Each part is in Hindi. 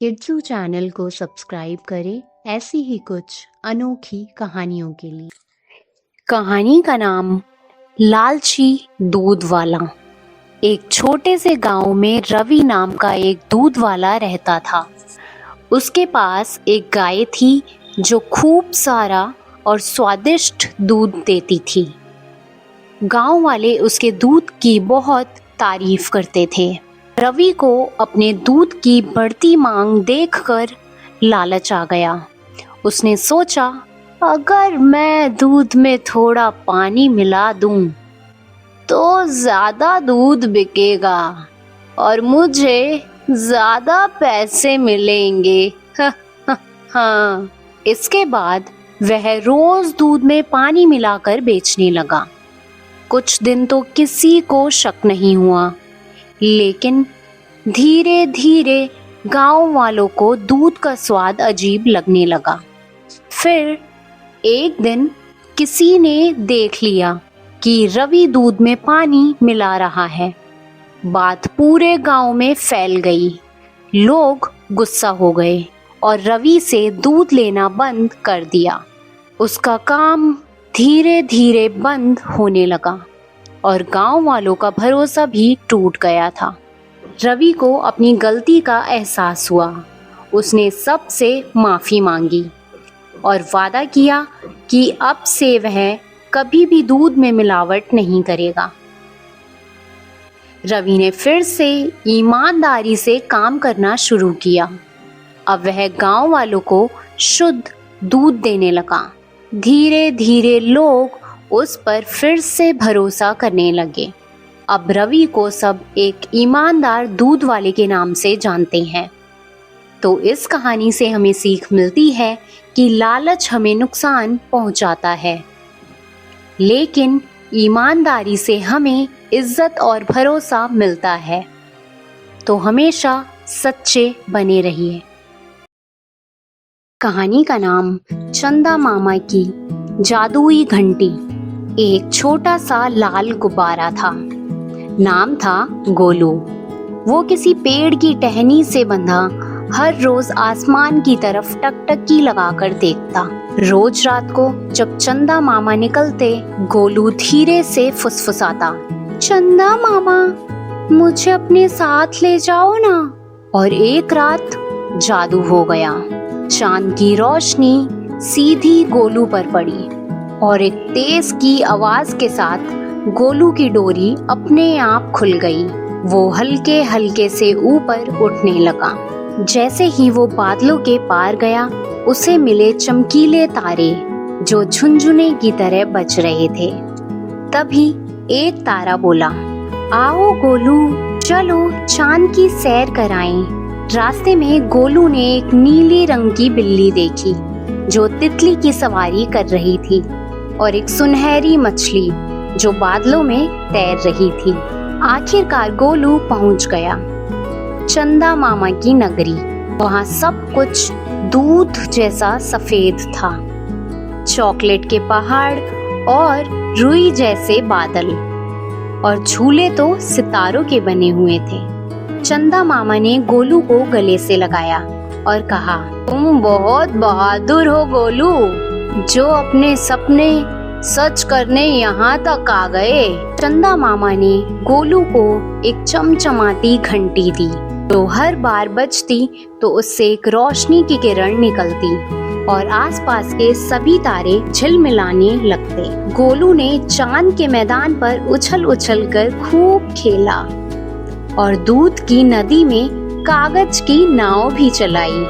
किड्सू चैनल को सब्सक्राइब करें ऐसी ही कुछ अनोखी कहानियों के लिए। कहानी का नाम लालची दूध वाला। एक छोटे से गांव में रवि नाम का एक दूध वाला रहता था। उसके पास एक गाय थी जो खूब सारा और स्वादिष्ट दूध देती थी। गांव वाले उसके दूध की बहुत तारीफ करते थे। रवि को अपने दूध की बढ़ती मांग देखकर लालच आ गया। उसने सोचा, अगर मैं दूध में थोड़ा पानी मिला दूं तो ज्यादा दूध बिकेगा और मुझे ज्यादा पैसे मिलेंगे। हाँ। इसके बाद वह रोज दूध में पानी मिलाकर बेचने लगा। कुछ दिन तो किसी को शक नहीं हुआ, लेकिन धीरे धीरे गांव वालों को दूध का स्वाद अजीब लगने लगा। फिर एक दिन किसी ने देख लिया कि रवि दूध में पानी मिला रहा है। बात पूरे गांव में फैल गई। लोग गुस्सा हो गए और रवि से दूध लेना बंद कर दिया। उसका काम धीरे धीरे बंद होने लगा और गांव वालों का भरोसा भी टूट गया था। रवि को अपनी गलती का एहसास हुआ। उसने सबसे माफ़ी मांगी और वादा किया कि अब से वह कभी भी दूध में मिलावट नहीं करेगा। रवि ने फिर से ईमानदारी से काम करना शुरू किया। अब वह गांव वालों को शुद्ध दूध देने लगा। धीरे धीरे लोग उस पर फिर से भरोसा करने लगे। अब रवि को सब एक ईमानदार दूध वाले के नाम से जानते हैं। तो इस कहानी से हमें सीख मिलती है कि लालच हमें नुकसान पहुंचाता है, लेकिन ईमानदारी से हमें इज्जत और भरोसा मिलता है। तो हमेशा सच्चे बने रहिए। कहानी का नाम चंदा मामा की जादुई घंटी। एक छोटा सा लाल गुब्बारा था। नाम था गोलू। वो किसी पेड़ की टहनी से बंधा हर रोज आसमान की तरफ टकटकी लगाकर देखता। रोज रात को जब चंदा मामा निकलते, गोलू धीरे से फुसफुसाता, चंदा मामा मुझे अपने साथ ले जाओ ना। और एक रात जादू हो गया। चांद की रोशनी सीधी गोलू पर पड़ी और एक तेज की आवाज के साथ गोलू की डोरी अपने आप खुल गई। वो हल्के हल्के से ऊपर उठने लगा। जैसे ही वो बादलों के पार गया, उसे मिले चमकीले तारे जो झुनझुने की तरह बज रहे थे। तभी एक तारा बोला, आओ गोलू, चलो चांद की सैर कराएं। रास्ते में गोलू ने एक नीली रंग की बिल्ली देखी जो तितली की सवारी कर रही थी और एक सुनहरी मछली जो बादलों में तैर रही थी। आखिरकार गोलू पहुंच गया चंदा मामा की नगरी। वहां सब कुछ दूध जैसा सफेद था। चॉकलेट के पहाड़ और रुई जैसे बादल और झूले तो सितारों के बने हुए थे। चंदा मामा ने गोलू को गले से लगाया और कहा, तुम बहुत बहादुर हो गोलू, जो अपने सपने सच करने यहाँ तक आ गए। चंदा मामा ने गोलू को एक चमचमाती घंटी दी। तो हर बार बजती तो उससे एक रोशनी की किरण निकलती और आसपास के सभी तारे झिलमिलाने लगते। गोलू ने चांद के मैदान पर उछल उछल कर खूब खेला और दूध की नदी में कागज की नाव भी चलाई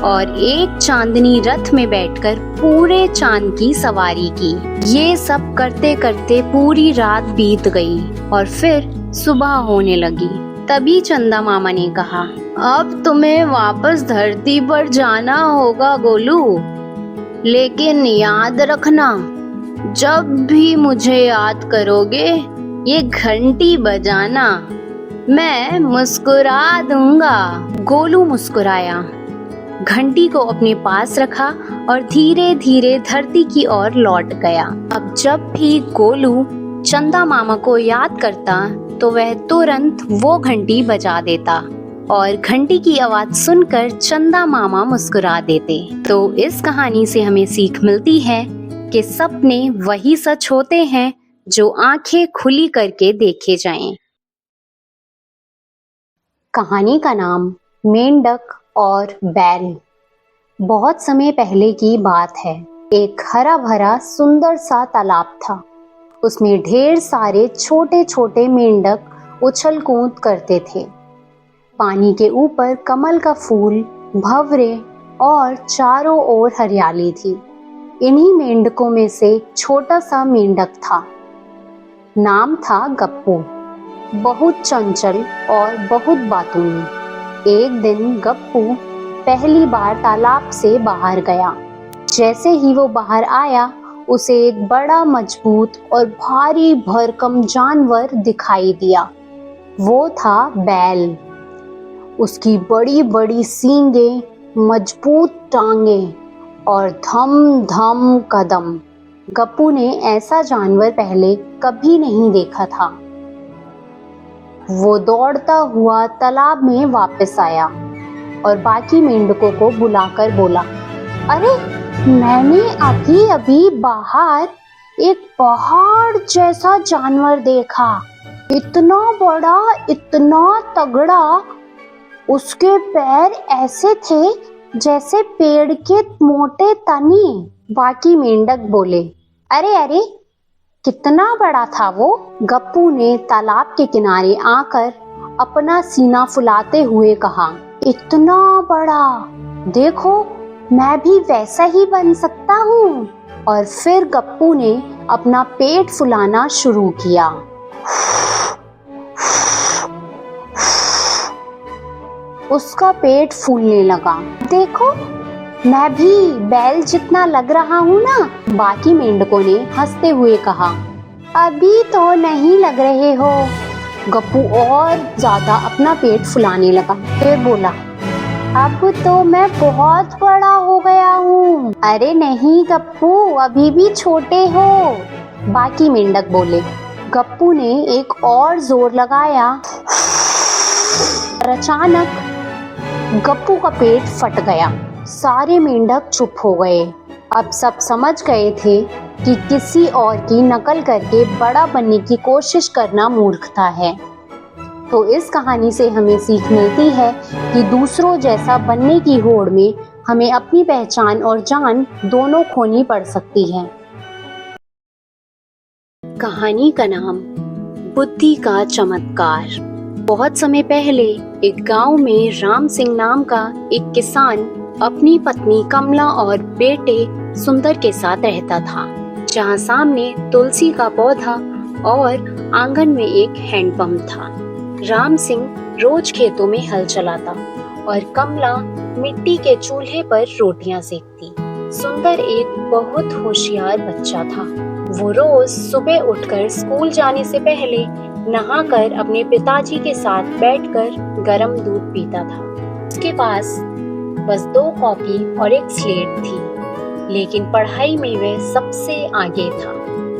और एक चांदनी रथ में बैठकर पूरे चांद की सवारी की। ये सब करते करते पूरी रात बीत गई और फिर सुबह होने लगी। तभी चंदा मामा ने कहा, अब तुम्हें वापस धरती पर जाना होगा गोलू, लेकिन याद रखना, जब भी मुझे याद करोगे ये घंटी बजाना, मैं मुस्कुरा दूंगा। गोलू मुस्कुराया, घंटी को अपने पास रखा और धीरे धीरे धरती की ओर लौट गया। अब जब भी गोलू चंदा मामा को याद करता तो वह तुरंत वो घंटी बजा देता और घंटी की आवाज सुनकर चंदा मामा मुस्कुरा देते। तो इस कहानी से हमें सीख मिलती है कि सपने वही सच होते हैं जो आंखें खुली करके देखे जाएं। कहानी का नाम मेंढक और बैल। बहुत समय पहले की बात है। एक हरा भरा सुंदर सा तालाब था। उसमें ढेर सारे छोटे छोटे मेंढक उछल कूद करते थे। पानी के ऊपर कमल का फूल, भंवरे और चारों ओर हरियाली थी। इन्हीं मेंढकों में से छोटा सा मेंढक था। नाम था गप्पू। बहुत चंचल और बहुत बातूनी। एक दिन गप्पू पहली बार तालाब से बाहर गया। जैसे ही वो बाहर आया, उसे एक बड़ा मजबूत और भारी भरकम जानवर दिखाई दिया। वो था बैल। उसकी बड़ी बड़ी सींगें, मजबूत टांगें और धम धम कदम। गप्पू ने ऐसा जानवर पहले कभी नहीं देखा था। वो दौड़ता हुआ तालाब में वापस आया और बाकी मेंढकों को बुलाकर बोला, अरे मैंने अभी अभी बाहर एक पहाड़ जैसा जानवर देखा। इतना बड़ा, इतना तगड़ा। उसके पैर ऐसे थे जैसे पेड़ के मोटे तने। बाकी मेंढक बोले, अरे अरे कितना बड़ा था वो। गप्पू ने तालाब के किनारे आकर अपना सीना फुलाते हुए कहा, इतना बड़ा, देखो मैं भी वैसा ही बन सकता हूँ। और फिर गप्पू ने अपना पेट फुलाना शुरू किया। उसका पेट फूलने लगा। देखो मैं भी बैल जितना लग रहा हूँ ना। बाकी मेंढकों ने हंसते हुए कहा, अभी तो नहीं लग रहे हो। गप्पू और ज्यादा अपना पेट फुलाने लगा। फिर बोला, अब तो मैं बहुत बड़ा हो गया हूँ। अरे नहीं गप्पू, अभी भी छोटे हो। बाकी मेंढक बोले। गप्पू ने एक और जोर लगाया और अचानक गप्पू का पेट फट गया। सारे मेंढक चुप हो गए। अब सब समझ गए थे कि किसी और की नकल करके बड़ा बनने की कोशिश करना मूर्खता है। तो इस कहानी से हमें सीख मिलती है कि दूसरों जैसा बनने की होड़ में हमें अपनी पहचान और जान दोनों खोनी पड़ सकती है। कहानी का नाम बुद्धि का चमत्कार। बहुत समय पहले एक गांव में राम सिंह नाम का एक किसान अपनी पत्नी कमला और बेटे सुंदर के साथ रहता था। जहां सामने तुलसी का पौधा और आंगन में एक हैंडपंप था। राम सिंह रोज खेतों में हल चलाता और कमला मिट्टी के चूल्हे पर रोटियां सेकती। सुंदर एक बहुत होशियार बच्चा था। वो रोज सुबह उठकर स्कूल जाने से पहले नहाकर अपने पिताजी के साथ बैठकर गर्म दूध पीता था। उसके पास बस 2 कॉपी और एक स्लेट थी, लेकिन पढ़ाई में वह सबसे आगे था।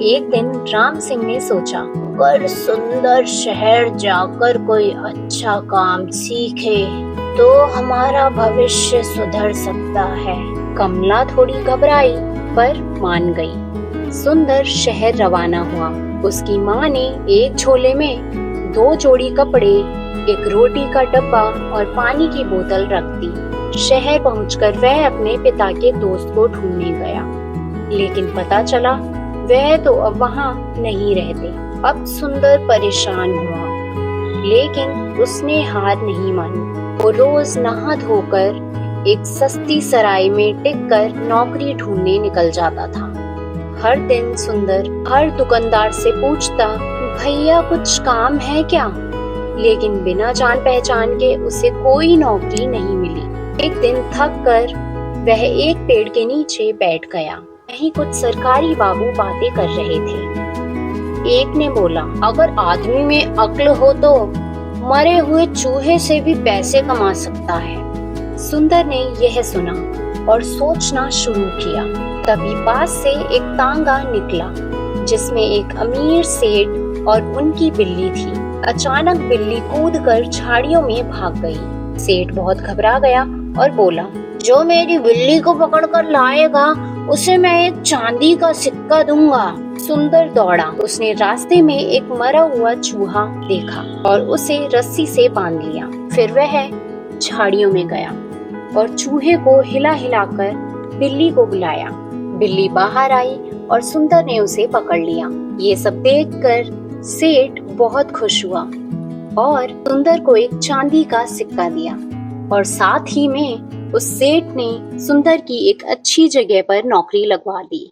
एक दिन राम सिंह ने सोचा, अगर सुंदर शहर जाकर कोई अच्छा काम सीखे तो हमारा भविष्य सुधर सकता है। कमला थोड़ी घबराई पर मान गई। सुंदर शहर रवाना हुआ। उसकी माँ ने एक झोले में 2 जोड़ी कपड़े, एक रोटी का डब्बा और पानी की बोतल रख दी। शहर पहुंचकर वह अपने पिता के दोस्त को ढूंढने गया, लेकिन पता चला वह तो अब वहाँ नहीं रहते। अब सुंदर परेशान हुआ, लेकिन उसने हार नहीं मानी। वो रोज नहा धोकर एक सस्ती सराय में टिककर नौकरी ढूंढने निकल जाता था। हर दिन सुंदर हर दुकानदार से पूछता, भैया कुछ काम है क्या? लेकिन बिना जान पहचान के उसे कोई नौकरी नहीं मिली। एक दिन थक कर वह एक पेड़ के नीचे बैठ गया। वहीं कुछ सरकारी बाबू बातें कर रहे थे। एक ने बोला, अगर आदमी में अक्ल हो तो मरे हुए चूहे से भी पैसे कमा सकता है। सुंदर ने यह सुना और सोचना शुरू किया। तभी पास से एक तांगा निकला, जिसमें एक अमीर सेठ और उनकी बिल्ली थी। अचानक बिल्ली कूदकर झाड़ियों में भाग गई। सेठ बहुत घबरा गया और बोला, जो मेरी बिल्ली को पकड़कर लाएगा उसे मैं एक चांदी का सिक्का दूंगा। सुंदर दौड़ा। उसने रास्ते में एक मरा हुआ चूहा देखा और उसे रस्सी से बांध लिया। फिर वह झाड़ियों में गया और चूहे को हिला हिलाकर बिल्ली को बुलाया। बिल्ली बाहर आई और सुंदर ने उसे पकड़ लिया। ये सब देखकर सेठ बहुत खुश हुआ और सुंदर को एक चांदी का सिक्का दिया और साथ ही में उस सेठ ने सुंदर की एक अच्छी जगह पर नौकरी लगवा दी।